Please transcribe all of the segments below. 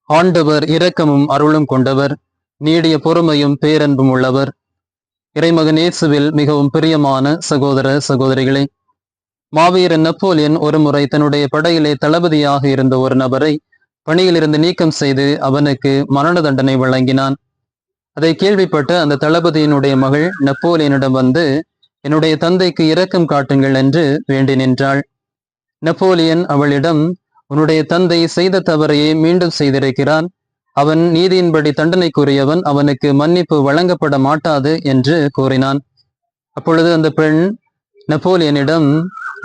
ஆண்டவர் இரக்கமும் அருளும் கொண்டவர், நீடிய பொறுமையும் பேரன்பும் உள்ளவர். இறைமகன் இயேசுவில் மிகவும் பிரியமான சகோதர சகோதரிகளே, மாவீரன் நெப்போலியன் ஒருமுறை தன்னுடைய படையிலே தளபதியாக இருந்த ஒரு நபரை பணியிலிருந்து நீக்கம் செய்து அவனுக்கு மரண தண்டனை வழங்கினான். அதை கேள்விப்பட்ட அந்த தளபதியினுடைய மகள் நெப்போலியனிடம் வந்து, என்னுடைய தந்தைக்கு இரக்கம் காட்டுங்கள் என்று வேண்டி நின்றாள். நெப்போலியன் அவளிடம், உன்னுடைய தந்தை செய்த தவறையே மீண்டும் செய்திருக்கிறான், அவன் நீதியின்படி தண்டனைக்குரியவன், அவனுக்கு மன்னிப்பு வழங்கப்பட மாட்டாது என்று கூறினான். அப்பொழுது அந்த பெண் நெப்போலியனிடம்,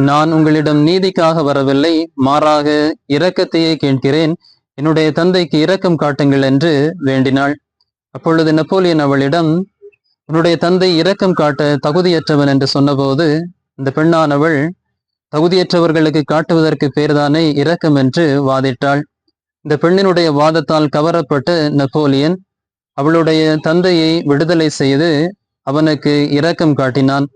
நான் உங்களிடம் நீதிக்காக வரவில்லை, மாறாக இரக்கத்தையே கேட்கிறேன், என்னுடைய தந்தைக்கு இரக்கம் காட்டுங்கள் என்று வேண்டினாள். அப்பொழுது நெப்போலியன் அவளிடம், உன்னுடைய தந்தை இரக்கம் காட்ட தகுதியற்றவன் என்று சொன்னபோது இந்த பெண்ணானவள், தகுதியற்றவர்களுக்கு காட்டுவதற்கு பேர்தானே இரக்கம் என்று வாதிட்டாள். இந்த பெண்ணினுடைய வாதத்தால் கவரப்பட்டு நெப்போலியன் அவளுடைய தந்தையை விடுதலை செய்து அவனுக்கு இரக்கம் காட்டினான்.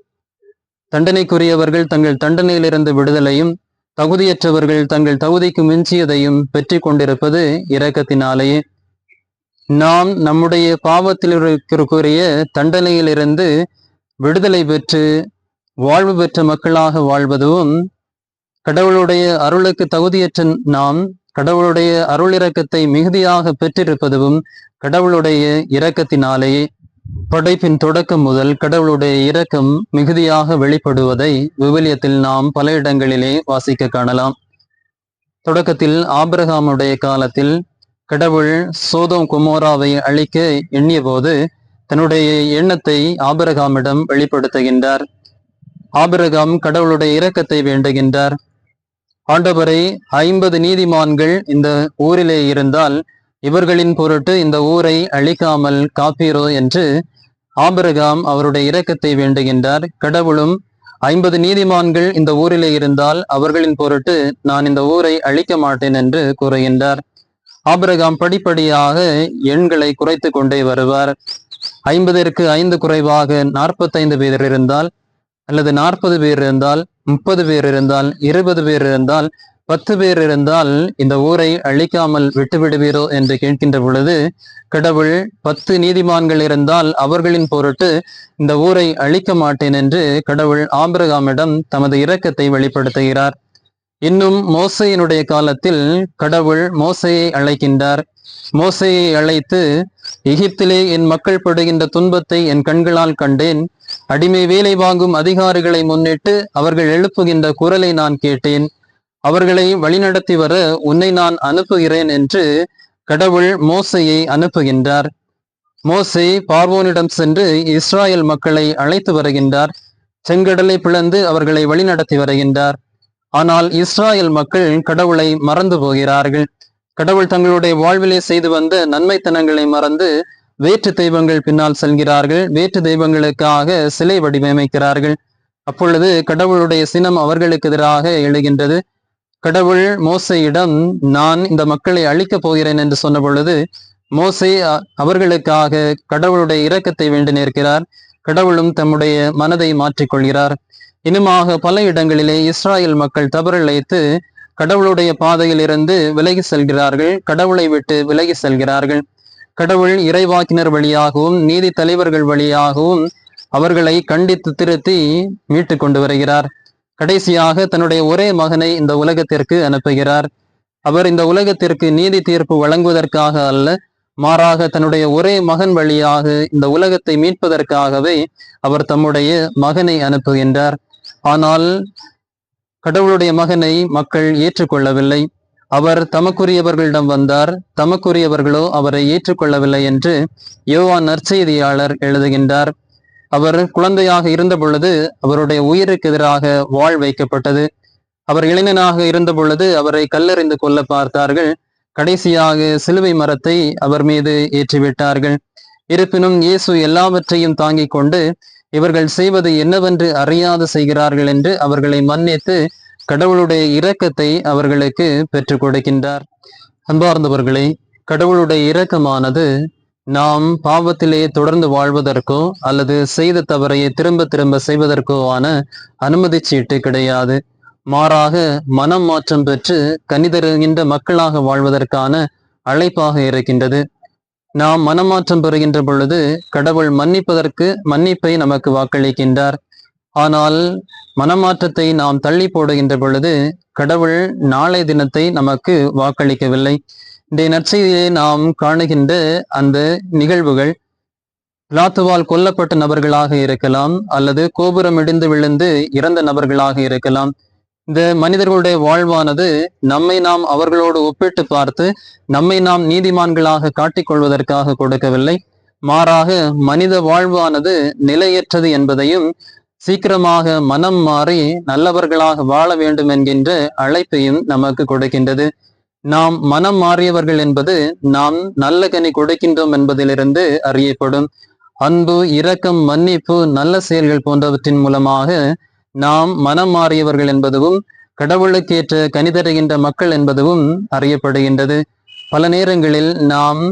தண்டனைக்குரியவர்கள் தங்கள் தண்டனையிலிருந்து விடுதலையும், தகுதியற்றவர்கள் தங்கள் தகுதிக்கு மிஞ்சியதையும் பெற்று கொண்டிருப்பது இரக்கத்தினாலேயே. நாம் நம்முடைய பாவத்திற்குரிய தண்டனையிலிருந்து விடுதலை பெற்று வாழ்வு பெற்ற மக்களாக வாழ்வதும், கடவுளுடைய அருளுக்கு தகுதியற்ற நாம் கடவுளுடைய அருள் இரக்கத்தை மிகுதியாக பெற்றிருப்பதும் கடவுளுடைய இரக்கத்தினாலேயே. படைப்பின் தொடக்கம் முதல் கடவுளுடைய இரக்கம் மிகுதியாக வெளிப்படுவதை விவிலியத்தில் நாம் பல இடங்களிலே வாசிக்க காணலாம். தொடக்கத்தில் ஆபிரகாமுடைய காலத்தில் கடவுள் சோதோம் கொமோராவை அழிக்க எண்ணிய போது தன்னுடைய எண்ணத்தை ஆபிரகாமிடம் வெளிப்படுத்துகின்றார். ஆபிரகாம் கடவுளுடைய இரக்கத்தை வேண்டுகின்றார். ஆண்டவரை, 50 நீதிமான்கள் இந்த ஊரிலே இருந்தால் இவர்களின் பொருட்டு இந்த ஊரை அழிக்காமல் காப்பீரோ என்று ஆபிரகாம் அவருடைய இரக்கத்தை வேண்டுகின்றார். கடவுளும் 50 நீதிமான்கள் இந்த ஊரிலே இருந்தால் அவர்களின் பொருட்டு நான் இந்த ஊரை அழிக்க மாட்டேன் என்று கூறுகின்றார். ஆபிரகாம் படிப்படியாக எண்களை குறைத்து கொண்டே வருவார். 50ற்கு 5 குறைவாக 45 பேர் இருந்தால், அல்லது 40 பேர் இருந்தால், 30 பேர் இருந்தால், 20 பேர் இருந்தால், 10 பேர் இருந்தால் இந்த ஊரை அழிக்காமல் விட்டுவிடுவீரோ என்று கேட்கின்ற பொழுது கடவுள் 10 நீதிமான்கள் இருந்தால் அவர்களின் பொருட்டு இந்த ஊரை அழிக்க மாட்டேன் என்று கடவுள் ஆபிரகாமிடம் தமது இரக்கத்தை வெளிப்படுத்துகிறார். இன்னும் மோசேயினுடைய காலத்தில் கடவுள் மோசேயை அழைக்கின்றார். மோசேயை அழைத்து, எகிப்திலே என் மக்கள் படுகின்ற துன்பத்தை என் கண்களால் கண்டேன், அடிமை வேலை வாங்கும் அதிகாரிகளை முன்னிட்டு அவர்கள் எழுப்புகின்ற குரலை நான் கேட்டேன், அவர்களை வழிநடத்தி வர உன்னை நான் அனுப்புகிறேன் என்று கடவுள் மோசேயை அனுப்புகின்றார். மோசே பார்வோனிடம் சென்று இஸ்ராயல் மக்களை அழைத்து வருகின்றார். செங்கடலை பிளந்து அவர்களை வழிநடத்தி வருகின்றார். ஆனால் இஸ்ராயல் மக்கள் கடவுளை மறந்து போகிறார்கள். கடவுள் தங்களுடைய வாழ்விலே செய்து வந்த நன்மைத்தனங்களை மறந்து வேற்று தெய்வங்கள் பின்னால் செல்கிறார்கள். வேற்று தெய்வங்களுக்காக சிலை வடிவமைக்கிறார்கள். அப்பொழுது கடவுளுடைய சினம் அவர்களுக்கு எதிராக எழுகின்றது. கடவுள் மோசேயிடம், நான் இந்த மக்களை அழிக்கப் போகிறேன் என்று சொன்ன பொழுது மோசே அவர்களுக்காக கடவுளுடைய இரக்கத்தை வேண்டி நிற்கிறார். கடவுளும் தம்முடைய மனதை மாற்றிக்கொள்கிறார். இன்னுமாக பல இடங்களிலே இஸ்ராயல் மக்கள் தவறிழைத்து கடவுளுடைய பாதையில் இருந்து விலகி செல்கிறார்கள். கடவுளை விட்டு விலகி செல்கிறார்கள். கடவுள் இறைவாக்கினர் வழியாகவும் நீதி தலைவர்கள் வழியாகவும் அவர்களை கண்டித்து திருத்தி மீட்டு கொண்டு வருகிறார். கடைசியாக தன்னுடைய ஒரே மகனை இந்த உலகத்திற்கு அனுப்புகிறார். அவர் இந்த உலகத்திற்கு நீதி தீர்ப்பு வழங்குவதற்காக அல்ல, மாறாக தன்னுடைய ஒரே மகன் வழியாக இந்த உலகத்தை மீட்பதற்காகவே அவர் தம்முடைய மகனை அனுப்புகின்றார். ஆனால் கடவுளுடைய மகனை மக்கள் ஏற்றுக்கொள்ளவில்லை. அவர் தமக்குரியவர்களிடம் வந்தார், தமக்குரியவர்களோ அவரை ஏற்றுக்கொள்ளவில்லை என்று யோவான் நற்செய்தியாளர் எழுதுகின்றார். அவர் குழந்தையாக இருந்த பொழுது அவருடைய உயிருக்கு எதிராக வாள் வைக்கப்பட்டது. அவர் இளைஞனாக இருந்த பொழுது அவரை கல்லெறிந்து கொல்ல பார்த்தார்கள். கடைசியாக சிலுவை மரத்தை அவர் மீது ஏற்றிவிட்டார்கள். இருப்பினும் இயேசு எல்லாவற்றையும் தாங்கிக் கொண்டு, இவர்கள் செய்வது என்னவென்று அறியாது செய்கிறார்கள் என்று அவர்களை மன்னித்து கடவுளுடைய இரக்கத்தை அவர்களுக்கு பெற்றுக் கொடுக்கின்றார். அன்பார்ந்தவர்களே, கடவுளுடைய இரக்கமானது நாம் பாவத்திலே தொடர்ந்து வாழ்வதற்கோ அல்லது செய்த தவறையை திரும்ப திரும்ப செய்வதற்கோ ஆன அனுமதி சீட்டு கிடையாது. மாறாக மனம் மாற்றம் பெற்று கனிதருகின்ற மக்களாக வாழ்வதற்கான அழைப்பாக இருக்கின்றது. நாம் மனமாற்றம் பெறுகின்ற பொழுது கடவுள் மன்னிப்பை நமக்கு வாக்களிக்கின்றார். ஆனால் மனமாற்றத்தை நாம் தள்ளி போடுகின்ற பொழுது கடவுள் நாளை தினத்தை நமக்கு வாக்களிக்கவில்லை. இன்றைய நற்செய்தியை நாம் காணுகின்ற அந்த நிகழ்வுகள் பிலாத்துவால் கொல்லப்பட்ட நபர்களாக இருக்கலாம், அல்லது கோபுரம் இடிந்து விழுந்து இறந்த நபர்களாக இருக்கலாம். இந்த மனிதர்களுடைய வாழ்வானது நம்மை நாம் அவர்களோடு ஒப்பிட்டு பார்த்து நம்மை நாம் நீதிமான்களாக காட்டிக்கொள்வதற்காக கொடுக்கவில்லை. மாறாக மனித வாழ்வானது நிலையற்றது என்பதையும் சீக்கிரமாக மனம் மாறி நல்லவர்களாக வாழ வேண்டும் என்கின்ற அழைப்பையும் நமக்கு கொடுக்கின்றது. நாம் மனம் மாறியவர்கள் என்பது நாம் நல்ல கனி கொடுக்கின்றோம் என்பதிலிருந்து அறியப்படும். அன்பு, இரக்கம், மன்னிப்பு, நல்ல செயல்கள் போன்றவற்றின் மூலமாக நாம் மனம் மாறியவர்கள் என்பதும் கடவுளுக்கேற்ற கனி தருகின்ற மக்கள் என்பதும் அறியப்படுகின்றது. பல நேரங்களில் நாம்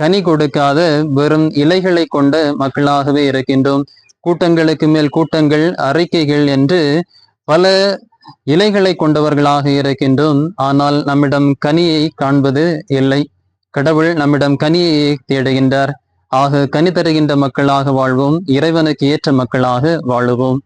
கனி கொடுக்காத வெறும் இலைகளை கொண்ட மக்களாகவே இருக்கின்றோம். கூட்டங்களுக்கு மேல் கூட்டங்கள், அறிக்கைகள் என்று பல இலைகளை கொண்டவர்களாக இருக்கின்றோம். ஆனால் நம்மிடம் கனியை காண்பது இல்லை. கடவுள் நம்மிடம் கனியை தேடுகின்றார். ஆக கனி தருகின்ற மக்களாக வாழ்வோம், இறைவனுக்கு ஏற்ற மக்களாக வாழுவோம்.